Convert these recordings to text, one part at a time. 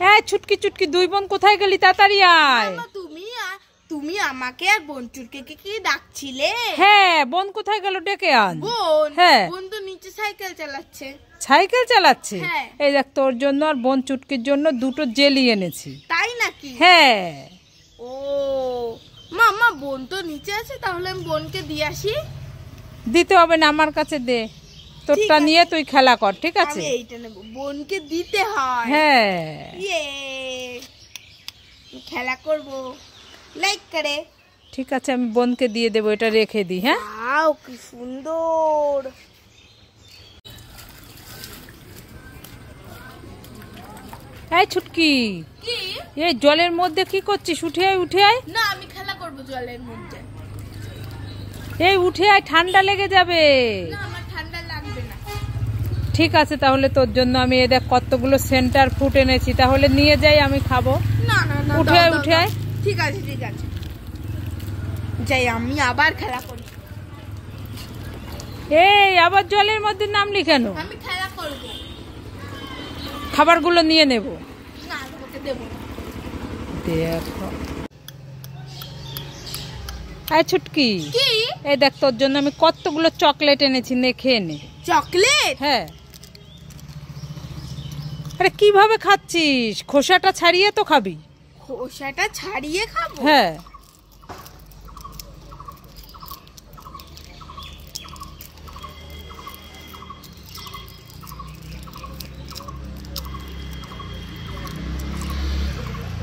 হ্যাঁ ছুটকি ছুটকি দুই বোন কোথায় গেলি, তাড়াতাড়ি আয়। তুমি আমাকে আর বনচুরকে কি ডাকছিলে? হ্যাঁ বোন কোথায় গেল, ডেকে আন। বোন? হ্যাঁ বোন তো নিচে সাইকেল চালাচ্ছে। সাইকেল চালাচ্ছে? হ্যাঁ। এই দেখ তোর জন্য আর বোন চুটকির জন্য দুটো জেলি এনেছি। তাই নাকি? হ্যাঁ। ও মা বোন তো নিচে আছে, তাহলে আমি বোনকে দিয়ে আসি। দিতে হবে না, আমার কাছে দে, তোরটা নিয়ে তুই খেলা কর, ঠিক আছে? আমি এইটা নেব, বোনকে দিতে হয়। হ্যাঁ ইয়ে খেলা করব, লাইক করে। ঠিক আছে আমি বোনকে দিয়ে দেবো, এটা রেখে দিই। হ্যাঁ ওয়াও কি সুন্দর। এই ছুটকি, কি? এই জলের মধ্যে কি করছিস? উঠে আয় উঠে আয়। না আমি খেলা করব জলের মধ্যে। এই উঠে আয়, ঠান্ডা লেগে যাবে। না আমার ঠান্ডা লাগবে না। ঠিক আছে তাহলে তোর জন্য আমি এই দেখ কতগুলো সেন্টার ফ্রুট এনেছি, তাহলে নিয়ে যাই, আমি খাবো। না না না উঠে আয় উঠে আয়। ঠিক আছে ঠিক আছে, যাই আমি আবার খেলা করি। এই আবার জলের মধ্যে নামলি কেন? আমি খেলা করব। খাবারগুলো নিয়ে নেব। না তোমাকে দেব না। দেখো এই ছুটকি, কি? এই দেখ তোর জন্য আমি কতগুলো চকলেট এনেছি, নে খেয়ে নে। চকলেট? হ্যাঁ। আরে কিভাবে খাচ্ছিস? খোসাটা ছাড়িয়ে তো খাবি। খোসাটা ছাড়িয়ে খাবো? হ্যাঁ।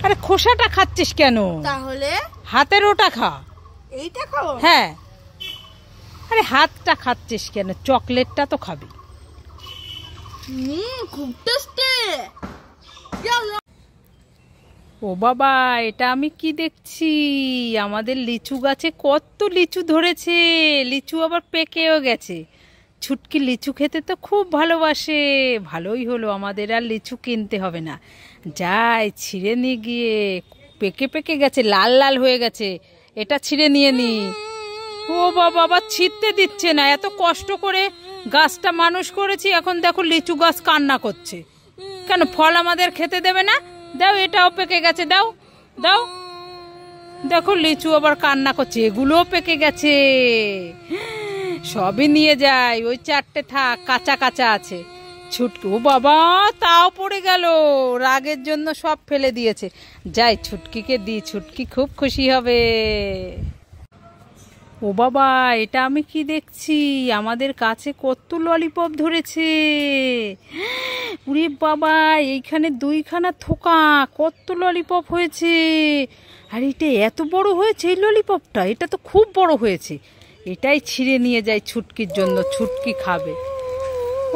আরে খোসাটা খাচ্ছিস কেন? তাহলে হাতের ওটা খা। এইটা খাবো? হ্যাঁ। আরে হাতটা খাচ্ছিস কেন? চকলেটটা তো খাবি। খুব টেস্টি। ও বাবা, এটা আমি কি দেখছি? আমাদের লিচু গাছে কত লিচু ধরেছে, লিচু আবার পেকেও গেছে। ছুটকি লিচু খেতে তো খুব ভালোবাসে। ভালোই হলো, আমাদের আর লিচু কিনতে হবে না। যাই ছিঁড়ে নিয়ে গিয়ে, পেকে পেকে গেছে, লাল লাল হয়ে গেছে, এটা ছিঁড়ে নিয়ে নি। ও বাবা, আবার ছিঁড়তে দিচ্ছে না। এত কষ্ট করে গাছটা মানুষ করেছি, এখন দেখো লিচু গাছ কান্না করছে। কেন ফল আমাদের খেতে দেবে না? দাও, এটাও পেকে গেছে, দাও দাও। দেখো লিচু আবার কান্না করছে, এগুলোও পেকে গেছে। সবই নিয়ে যাই, ওই চারটে থাক, কাঁচা কাঁচা আছে। ছুটকি, ও বাবা তাও পড়ে গেল, রাগের জন্য সব ফেলে দিয়েছে। যাই ছুটকিকে দিই, ছুটকি খুব খুশি হবে। ও বাবা, এটা আমি কি দেখছি? আমাদের কাছে কত ললিপপ ধরেছে। উরে বাবা, এইখানে দুইখানা থোকা, কত ললিপপ হয়েছে। আর এটা এত বড় হয়েছে, এই ললিপপটা, এটা তো খুব বড় হয়েছে। এটাই ছিঁড়ে নিয়ে যাই ছুটকির জন্য, ছুটকি খাবে।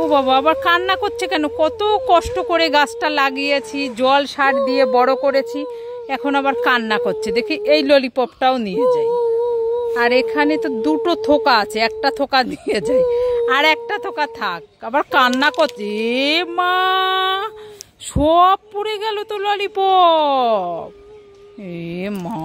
ও বাবা, আবার কান্না করছে কেন? কত কষ্ট করে গাছটা লাগিয়েছি, জল সার দিয়ে বড় করেছি, এখন আবার কান্না করছে। দেখি এই ললিপপটাও নিয়ে যাই। আর এখানে তো দুটো থোকা আছে, একটা থোকা দিয়ে যাই, আর একটা থোকা থাক। আবার কান্না করছে, এ মা, সব পড়ে গেল তো ললিপপ। এ মা।